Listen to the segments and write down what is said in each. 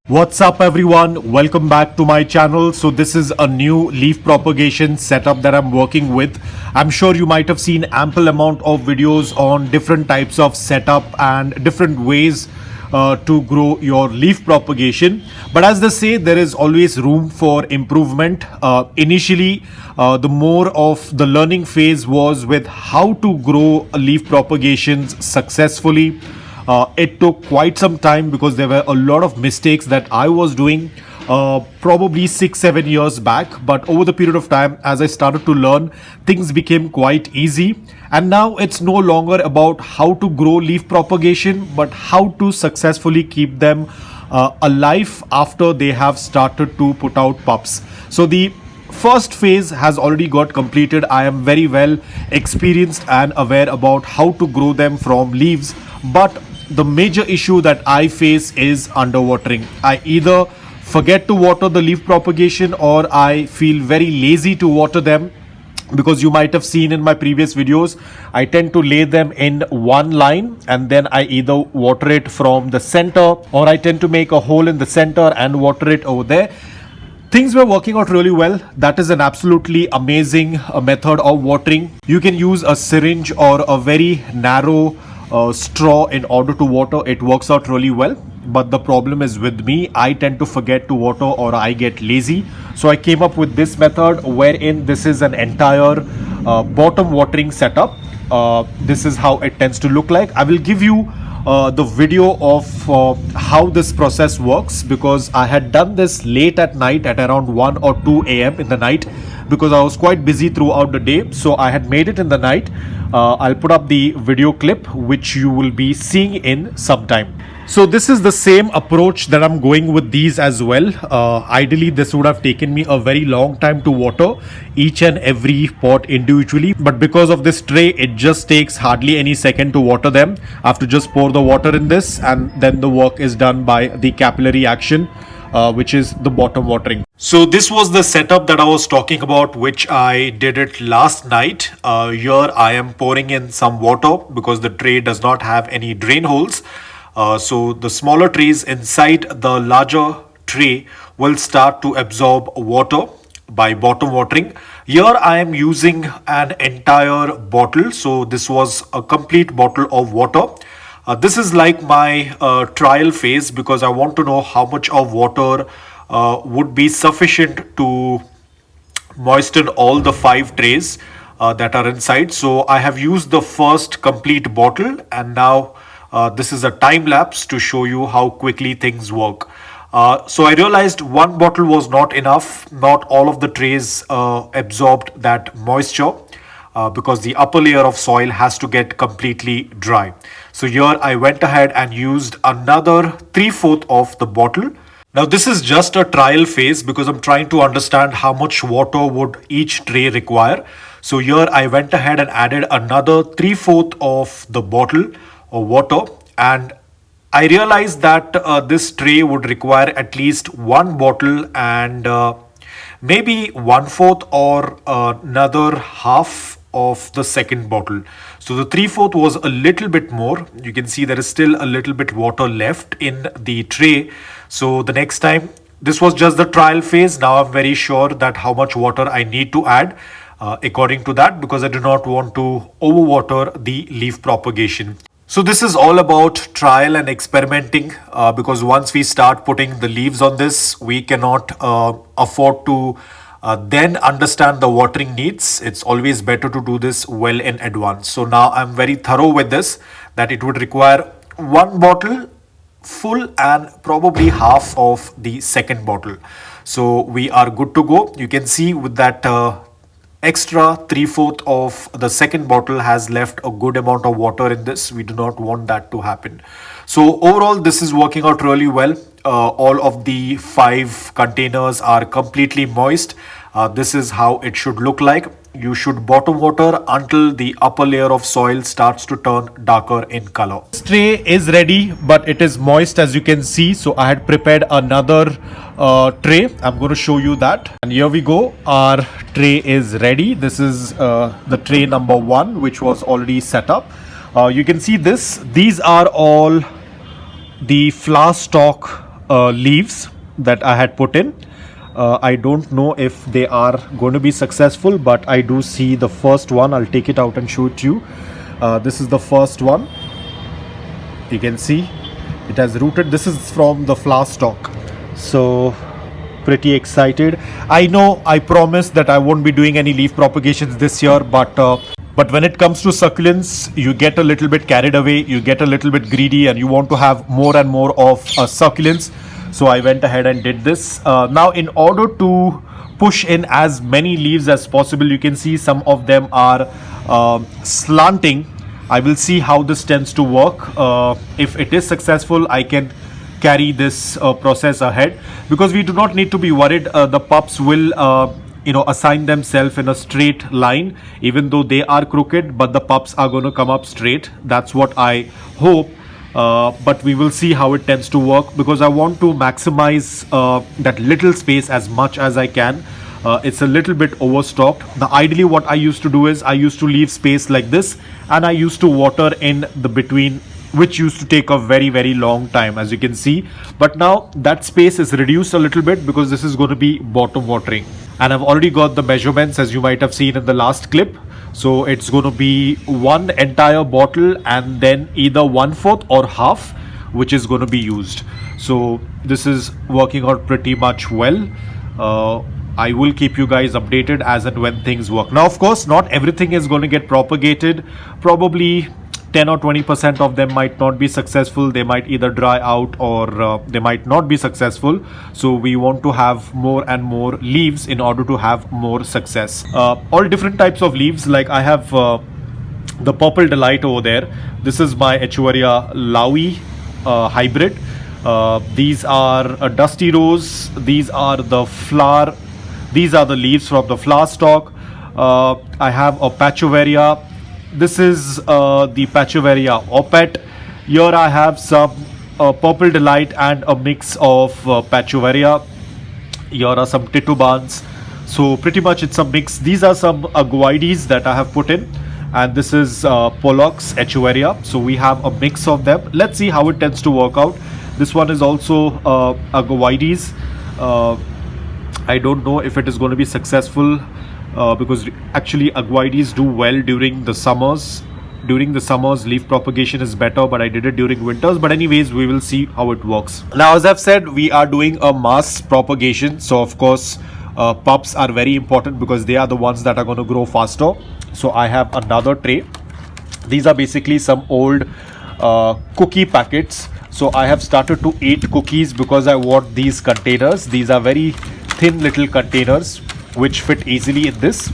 What's up everyone, welcome back to my channel. So this is a new leaf propagation setup that I'm working with. I'm sure you might have seen ample amount of videos on different types of setup and different ways to grow your leaf propagation, but as they say, there is always room for improvement. Initially, the more of the learning phase was with how to grow leaf propagations successfully. It took quite some time because there were a lot of mistakes that I was doing probably 6-7 years back, but over the period of time, as I started to learn, things became quite easy. And now it's no longer about how to grow leaf propagation, but how to successfully keep them alive after they have started to put out pups. So the first phase has already got completed. I am very well experienced and aware about how to grow them from leaves, but the major issue that I face is underwatering. I either forget to water the leaf propagation or I feel very lazy to water them, because you might have seen in my previous videos, I tend to lay them in one line and then I either water it from the center, or I tend to make a hole in the center and water it over there. Things were working out really well. That is an absolutely amazing method of watering. You can use a syringe or a very narrow straw in order to water. It works out really well, but the problem is with me, I tend to forget to water or I get lazy. So I came up with this method wherein this is an entire bottom watering setup. This is how it tends to look like. I will give you the video of how this process works, because I had done this late at night at around 1 or 2 a.m. in the night, because I was quite busy throughout the day. So I had made it in the night. I'll put up the video clip which you will be seeing in some time. So this is the same approach that I'm going with these as well. Ideally this would have taken me a very long time to water each and every pot individually, but because of this tray, it just takes hardly any second to water them. I have to just pour the water in this and then the work is done by the capillary action, which is the bottom watering. So this was the setup that I was talking about, which I did it last night. Here I am pouring in some water because the tray does not have any drain holes. So the smaller trays inside the larger tray will start to absorb water by bottom watering. Here I am using an entire bottle. So this was a complete bottle of water. This is like my trial phase, because I want to know how much of water would be sufficient to moisten all the 5 trays that are inside. So I have used the first complete bottle, and now this is a time lapse to show you how quickly things work. So I realized one bottle was not enough. Not all of the trays absorbed that moisture, because the upper layer of soil has to get completely dry. So here I went ahead and used another 3/4 of the bottle. Now this is just a trial phase because I'm trying to understand how much water would each tray require. So here I went ahead and added another 3/4 of the bottle of water, and I realized that this tray would require at least one bottle and maybe 1/4 or another half of the second bottle. So the 3/4 was a little bit more. You can see there is still a little bit water left in the tray. So the next time, this was just the trial phase. Now I'm very sure that how much water I need to add according to that, because I do not want to overwater the leaf propagation. So this is all about trial and experimenting, because once we start putting the leaves on this, we cannot afford to then understand the watering needs. It's always better to do this well in advance. So now I'm very thorough with this, that it would require one bottle full and probably half of the second bottle. So we are good to go. You can see with that extra 3/4 of the second bottle has left a good amount of water in this. We do not want that to happen. So overall, this is working out really well. All of the 5 containers are completely moist. This is how it should look like. You should bottom water until the upper layer of soil starts to turn darker in color. This tray is ready, but it is moist, as you can see. So I had prepared another tray. I'm going to show you that. And here we go. Our tray is ready. This is the tray number 1, which was already set up. You can see this. These are all the flower stalk leaves that I had put in. I don't know if they are going to be successful, but I do see the first one. I'll take it out and show it to you. This is the first one. You can see it has rooted. This is from the flower stalk. So pretty excited. I know I promised that I won't be doing any leaf propagations this year, but when it comes to succulents, you get a little bit carried away, you get a little bit greedy, and you want to have more and more of succulents. So I went ahead and did this. Now, in order to push in as many leaves as possible, you can see some of them are slanting. I will see how this tends to work. If it is successful, I can carry this process ahead, because we do not need to be worried. The pups will assign themselves in a straight line, even though they are crooked, but the pups are going to come up straight. That's what I hope. But we will see how it tends to work, because I want to maximize that little space as much as I can. It's a little bit overstocked. Now, ideally what I used to do is I used to leave space like this, and I used to water in the between, which used to take a very long time, as you can see. But now that space is reduced a little bit, because this is going to be bottom watering, and I've already got the measurements, as you might have seen in the last clip. So it's going to be one entire bottle, and then either 1/4 or half, which is going to be used. So this is working out pretty much well. I will keep you guys updated as and when things work. Now, of course, not everything is going to get propagated. Probably 10 or 20% of them might not be successful. They might either dry out, or they might not be successful. So we want to have more and more leaves in order to have more success. All different types of leaves. Like I have the Purple Delight over there. This is my haworthia aloe hybrid. These are a dusty rose. These are the flower. These are the leaves from the flower stalk. I have a Pachovaria. This is the Pachovaria opet. Here I have some Purple Delight and a mix of Pachovaria. Here are some Titubans. So pretty much it's a mix. These are some Aguides that I have put in, and this is Pollux Haworthia. So we have a mix of them. Let's see how it tends to work out. This one is also Aguides. I don't know if it is going to be successful, because actually Aguides do well during the summers. During the summers, leaf propagation is better, but I did it during winters. But anyways, we will see how it works. Now, as I've said, we are doing a mass propagation. So of course, pups are very important, because they are the ones that are going to grow faster. So I have another tray. These are basically some old cookie packets. So I have started to eat cookies, because I want these containers. These are very thin little containers which fit easily in this.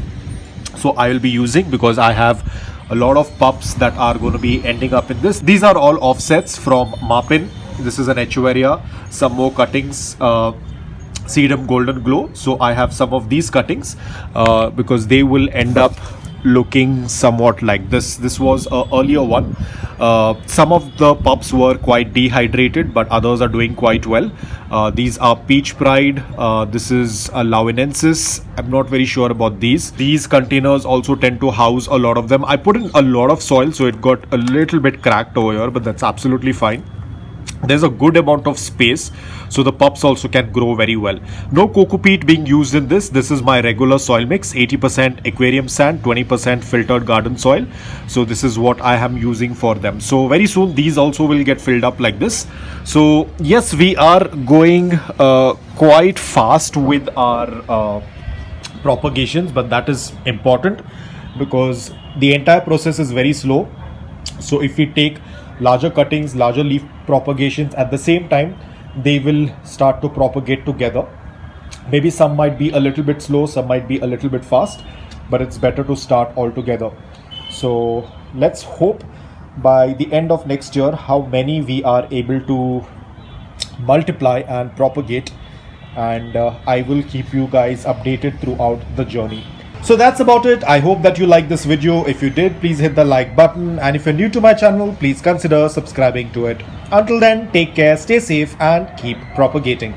So I will be using, because I have a lot of pups that are going to be ending up in this. These are all offsets from Marpin. This is an Haworthia. Some more cuttings, Sedum Golden Glow. So I have some of these cuttings, because they will end up looking somewhat like this. This was an earlier one. Some of the pups were quite dehydrated, but others are doing quite well. These are Peach Pride. This is a Lauinensis. I'm not very sure about these. These containers also tend to house a lot of them. I put in a lot of soil, so it got a little bit cracked over here, but that's absolutely fine. There's a good amount of space, so the pups also can grow very well. No coco peat being used in this. This is my regular soil mix, 80% aquarium sand, 20% filtered garden soil. So this is what I am using for them. So very soon these also will get filled up like this. So yes, we are going quite fast with our propagations, but that is important, because the entire process is very slow. So if we take larger cuttings, larger leaf propagations at the same time, they will start to propagate together. Maybe some might be a little bit slow, some might be a little bit fast, but it's better to start all together. So let's hope by the end of next year how many we are able to multiply and propagate, and I will keep you guys updated throughout the journey. So that's about it. I hope that you liked this video. If you did, please hit the like button, and if you're new to my channel, please consider subscribing to it. Until then, take care, stay safe, and keep propagating.